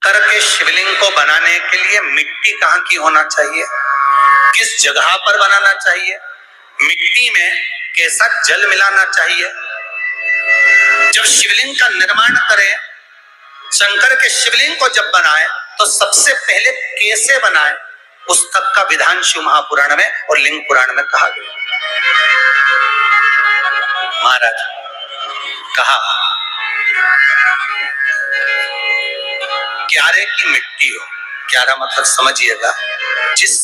करके शिवलिंग को बनाने के लिए मिट्टी कहाँ की होना चाहिए, किस जगह पर बनाना चाहिए, मिट्टी में कैसा जल मिलाना चाहिए। जब शिवलिंग का निर्माण करें, शंकर के शिवलिंग को जब बनाए तो सबसे पहले कैसे बनाए, उस तक का विधान शिव महापुराण में और लिंग पुराण में कहा गया। महाराज कहा क्यारे की मिट्टी हो, क्यारा मतलब समझिएगा जिस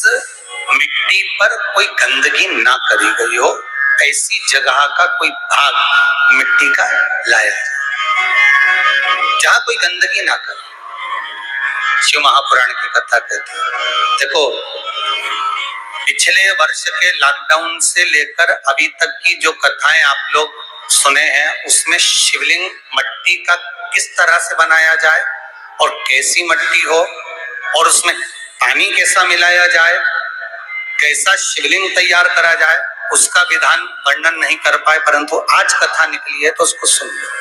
मिट्टी पर कोई गंदगी ना करी गई हो, ऐसी जगह का कोई भाग मिट्टी का लाया जाए जहां कोई गंदगी ना करे। शिव महापुराण की कथा कहती है। देखो पिछले वर्ष के लॉकडाउन से लेकर अभी तक की जो कथाएं आप लोग सुने हैं, उसमें शिवलिंग मट्टी का किस तरह से बनाया जाए और कैसी मट्टी हो और उसमें पानी कैसा मिलाया जाए, कैसा शिवलिंग तैयार करा जाए, उसका विधान वर्णन नहीं कर पाए, परंतु आज कथा निकली है तो उसको सुन लो।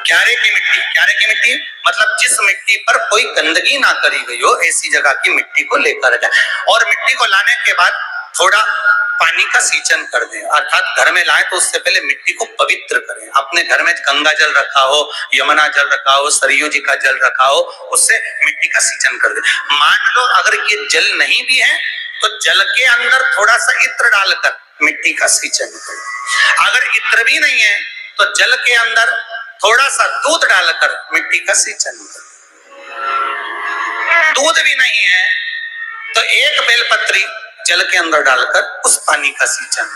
क्यारे की मिट्टी, क्यारे की मिट्टी मतलब जिस मिट्टी पर कोई गंदगी ना करी गई हो, ऐसी जगह की मिट्टी को लेकर जाए और मिट्टी को लाने के बाद थोड़ा पानी का सिंचन कर दें, अर्थात घर में लाए तो उससे पहले मिट्टी को पवित्र करें। अपने घर में गंगा जल रखा हो, यमुना जल रखा हो, सरयू जी का जल रखा हो, उससे मिट्टी का सिंचन कर दें। मान लो अगर ये जल नहीं भी है तो जल के अंदर थोड़ा सा इत्र डालकर मिट्टी का सिंचन करें। अगर इत्र भी नहीं है तो जल के अंदर थोड़ा सा दूध डालकर मिट्टी का सिंचन करें। दूध भी नहीं है तो एक बेलपत्री जल के अंदर डालकर उस पानी का सिंचन।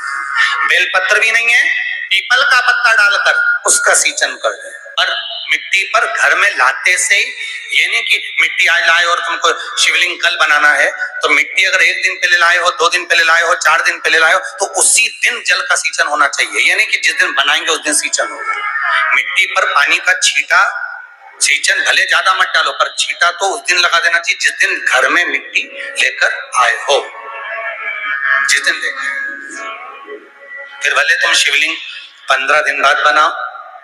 बेलपत्र भी नहीं है, पीपल का पत्ता डालकर उसका सिंचन कर दे। और मिट्टी पर घर में लाते से ही, ये नहीं कि मिट्टी आज लाए और तुमको शिवलिंग कल बनाना है, तो मिट्टी अगर एक दिन पहले लाए हो, 2 दिन पहले लाए हो, 4 दिन पहले लाए हो, तो उसी दिन जल का सिंचन होना चाहिए। ये नहीं कि जिस दिन बनाएंगे उस दिन सिंचन होगा। मिट्टी पर पानी का छींटा, सिंचन भले ज्यादा मत डालो पर छींटा तो उस दिन लगा देना चाहिए जिस दिन घर में मिट्टी लेकर आए हो, जिस दिन लेकर। फिर भले तुम शिवलिंग 15 दिन बाद बनाओ,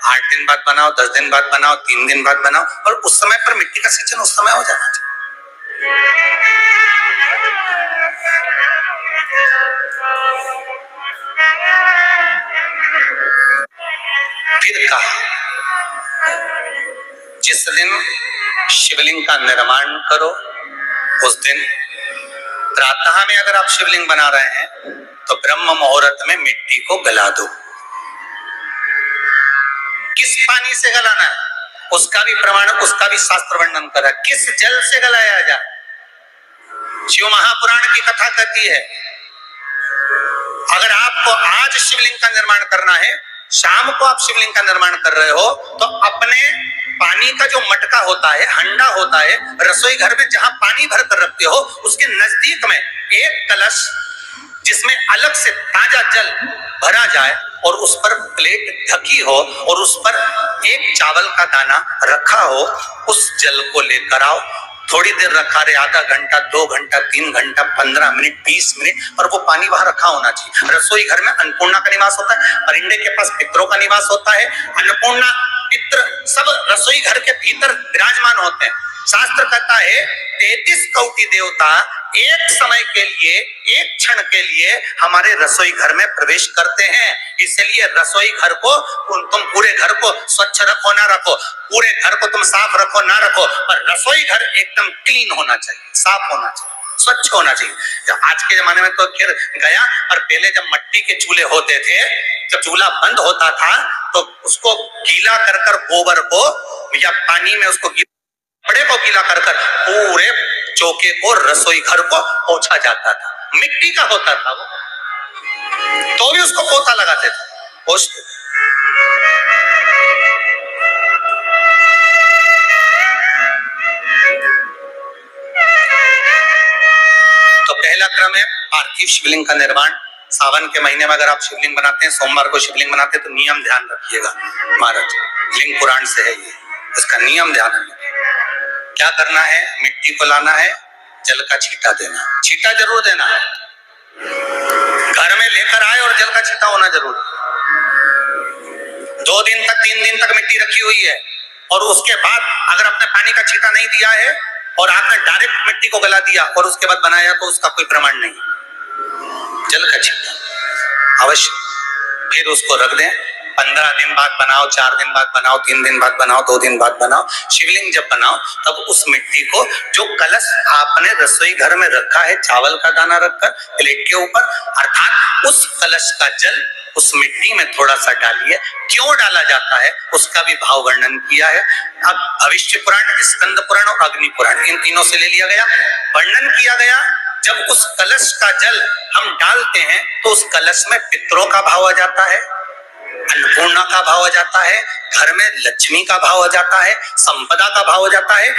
8 दिन बाद बनाओ, 10 दिन बाद बनाओ, 3 दिन बाद बनाओ, और उस समय पर मिट्टी का सिंचन उस समय हो जाना चाहिए। फिर कहा जिस दिन शिवलिंग का निर्माण करो उस दिन प्रातः में अगर आप शिवलिंग बना रहे हैं तो ब्रह्म मुहूर्त में मिट्टी को गला दो। किस पानी से गलाना है उसका भी प्रमाण, उसका भी शास्त्र वर्णन करा। किस जल से गलाया जाए, शिव महापुराण की कथा कहती है अगर आपको आज शिवलिंग का निर्माण करना है, शाम को आप शिवलिंग का निर्माण कर रहे हो, तो अपने पानी का जो मटका होता है, हंडा होता है, रसोई घर में जहां पानी भर कर रखते हो, उसके नजदीक में एक कलश जिसमें अलग से ताजा जल भरा जाए और उस पर प्लेट ढकी हो और उस पर एक चावल का दाना रखा हो, उस जल को लेकर आओ। थोड़ी देर रखा रहे, आधा घंटा, 2 घंटा, 3 घंटा, 15 मिनट, 20 मिनट, पर वो पानी वहां रखा होना चाहिए। रसोई घर में अन्नपूर्णा का निवास होता है, परिंदे के पास पितरों का निवास होता है। अन्नपूर्णा, पित्र सब रसोई घर के भीतर विराजमान होते हैं। शास्त्र कहता है 33 कोटि देवता एक समय के लिए, एक क्षण के लिए हमारे रसोई घर में प्रवेश करते हैं। इसलिए रसोई घर को तुम पूरे घर को स्वच्छ रखो ना रखो, पूरे घर को तुम साफ रखो ना रखो, पर रसोई घर एकदम क्लीन होना चाहिए, साफ होना चाहिए, स्वच्छ होना चाहिए। आज के जमाने में तो फिर गया, और पहले जब मिट्टी के चूल्हे होते थे, जब चूल्हा बंद होता था तो उसको गीला कर कर गोबर को या पानी में उसको कपड़े को गीला कर कर पूरे चौके को, रसोई घर को पोंछा जाता था। मिट्टी का होता था वो, तो भी उसको पोता लगाते थे, पोंछते। तो पहला क्रम है पार्थिव शिवलिंग का निर्माण। सावन के महीने में अगर आप शिवलिंग बनाते हैं, सोमवार को शिवलिंग बनाते हैं, तो नियम ध्यान रखिएगा महाराज, लिंग पुराण से है ये, इसका नियम ध्यान रखिए। क्या करना है, मिट्टी को लाना है, जल का छींटा देना, छींटा जरूर देना है, घर में लेकर आए और जल का छींटा होना जरूर। 2 दिन तक, 3 दिन तक मिट्टी रखी हुई है, और उसके बाद अगर आपने पानी का छींटा नहीं दिया है और आपने डायरेक्ट मिट्टी को गला दिया और उसके बाद बनाया तो उसका कोई प्रमाण नहीं। जल का छींटा अवश्य, फिर उसको रख दें। 15 दिन बाद बनाओ, 4 दिन बाद बनाओ, 3 दिन बाद बनाओ, 2 दिन बाद बनाओ। शिवलिंग जब बनाओ तब उस मिट्टी को, जो कलश आपने रसोई घर में रखा है चावल का दाना रखकर प्लेट के ऊपर, अर्थात उस कलश का जल उस मिट्टी में थोड़ा सा डालिए। क्यों डाला जाता है उसका भी भाव वर्णन किया है। अब भविष्य पुराण, स्कंद पुराण और अग्नि पुराण, इन तीनों से ले लिया गया। वर्णन किया गया जब उस कलश का जल हम डालते हैं तो उस कलश में पितरों का भाव आ जाता है, अन्नपूर्णा का भाव आ जाता है, घर में लक्ष्मी का भाव आ जाता है, संपदा का भाव आ जाता है।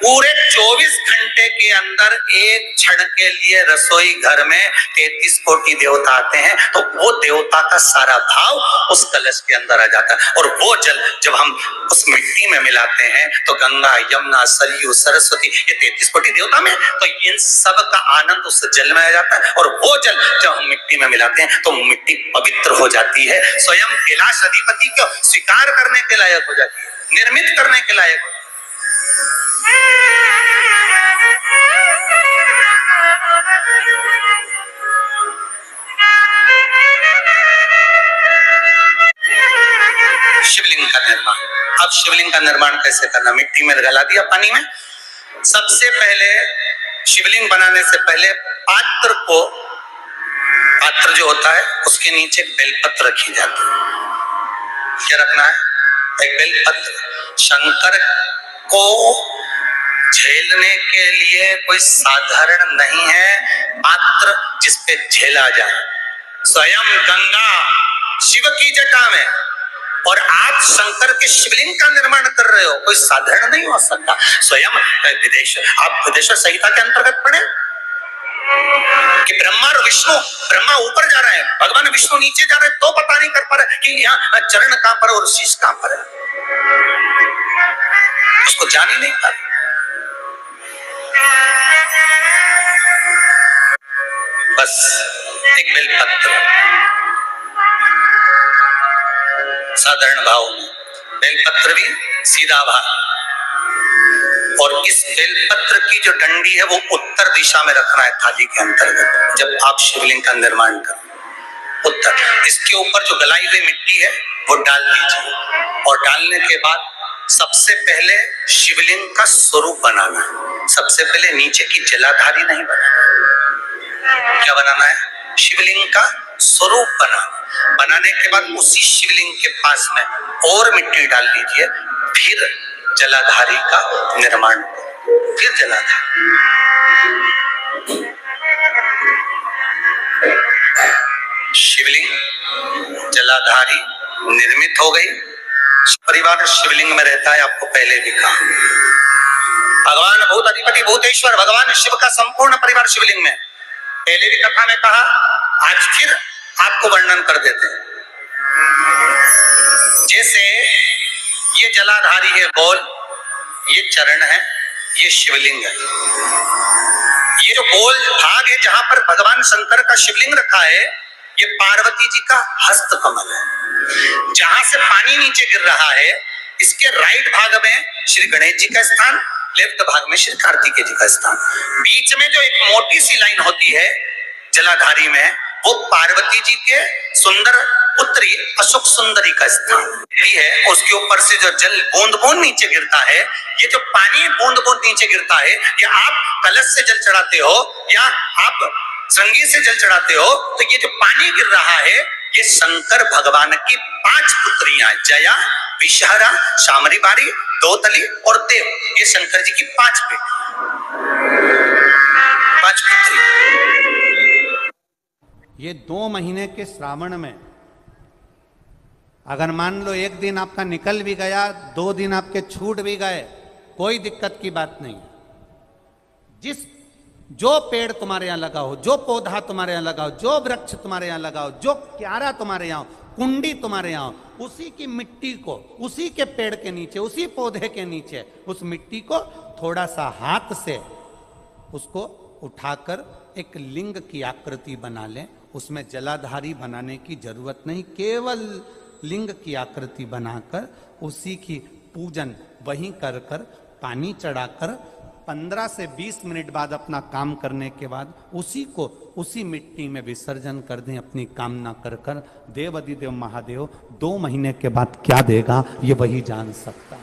पूरे 24 घंटे के अंदर एक क्षण के लिए रसोई घर में 33 कोटि देवता आते हैं, तो वो देवता का सारा भाव उस कलश के अंदर आ जाता है। और वो जल जब हम उस मिट्टी में मिलाते हैं तो गंगा, यमुना, सरयू, सरस्वती, ये 33 कोटि देवता में, तो इन सब का आनंद उस जल में आ जाता है। और वो जल जब हम मिट्टी में मिलाते हैं तो मिट्टी पवित्र हो जाती है, स्वयं कैलाश अधिपति को स्वीकार करने के लायक हो जाती है, निर्मित करने के लायक हो। शिवलिंग का निर्माण। अब शिवलिंग का निर्माण कैसे करना? मिट्टी में गला दिया पानी में। सबसे पहले शिवलिंग बनाने से पहले पात्र जो होता है उसके नीचे बेलपत्र रखी जाती है। क्या रखना है? एक बेलपत्र। शंकर को झेलने के लिए कोई साधारण नहीं है पात्र जिसपे झेला जाए। स्वयं गंगा शिव की जटा में, और आप शंकर के शिवलिंग का निर्माण कर रहे हो, कोई साधारण नहीं हो सकता। स्वयं आप विदेश संहिता के अंतर्गत पढ़े कि ब्रह्मा और विष्णु, ब्रह्मा ऊपर जा रहे हैं, भगवान विष्णु नीचे जा रहे हैं, तो पता नहीं कर पा रहे कि यहाँ चरण कहां पर और शीश कहां पर है, उसको जान ही नहीं पा रहे। बस एक बेलपत्र, साधारण भाव में बेलपत्र भी सीधा भाव, और इस बेलपत्र की जो डंडी है वो उत्तर दिशा में रखना है थाली के अंतर्गत। जब आप शिवलिंग का निर्माण करें उत्तर, इसके ऊपर जो गलाई हुई मिट्टी है वो डाल दीजिए, और डालने के बाद सबसे पहले शिवलिंग का स्वरूप बनाना है। सबसे पहले नीचे की जलाधारी नहीं बनाना। क्या बनाना है? शिवलिंग का स्वरूप बनाने के बाद उसी शिवलिंग के पास में और मिट्टी डाल दीजिए, फिर जलाधारी का निर्माण, फिर जलाधारी। शिवलिंग जलाधारी निर्मित हो गई। परिवार शिवलिंग में रहता है, आपको पहले भी कहा। भगवान भूत अधिपति भूतेश्वर भगवान शिव का संपूर्ण परिवार शिवलिंग में, पहले भी कथा में कहा, आज फिर आपको वर्णन कर देते हैं। जैसे ये जलाधारी है गोल, ये चरण है, ये शिवलिंग है। ये जो गोल भाग है जहां पर भगवान शंकर का शिवलिंग रखा है, ये पार्वती जी का हस्त कमल है। जहां से पानी नीचे गिर रहा है, इसके राइट भाग में श्री गणेश जी का स्थान, लेफ्ट भाग में श्री कार्तिकेय जी का स्थान। बीच में जो एक मोटी सी लाइन होती है जलाधारी में, वो पार्वती जी के सुंदर पुत्री अशोक सुंदरी का स्थान है। उसके ऊपर से जो जल बूंद बूंद नीचे गिरता है, ये जो पानी बूंद बूंद नीचे गिरता है, या आप कलश से जल चढ़ाते हो या आप श्रृंगी से जल चढ़ाते हो, तो ये जो पानी गिर रहा है, ये शंकर भगवान की 5 पुत्रियां, जया, विषहरा, शामरी बारी, दोतली और देव, ये शंकर जी की 5 पुत्री। ये 2 महीने के श्रावण में अगर मान लो एक दिन आपका निकल भी गया, 2 दिन आपके छूट भी गए, कोई दिक्कत की बात नहीं। जो पेड़ तुम्हारे यहाँ लगा हो, जो पौधा तुम्हारे यहाँ लगा हो, जो वृक्ष तुम्हारे यहाँ लगा हो, जो क्यारा तुम्हारे यहाँ हो, कुंडी तुम्हारे यहाँ हो, उसी की मिट्टी को, उसी के पेड़ के नीचे, उसी पौधे के नीचे, उस मिट्टी को थोड़ा सा हाथ से उसको उठाकर एक लिंग की आकृति बना लें। उसमें जलाधारी बनाने की जरूरत नहीं, केवल लिंग की आकृति बनाकर उसी की पूजन वहीं कर कर पानी चढ़ाकर 15 से 20 मिनट बाद अपना काम करने के बाद उसी को उसी मिट्टी में विसर्जन कर दें अपनी कामना कर कर। देव अधिदेव महादेव 2 महीने के बाद क्या देगा ये वही जान सकता है।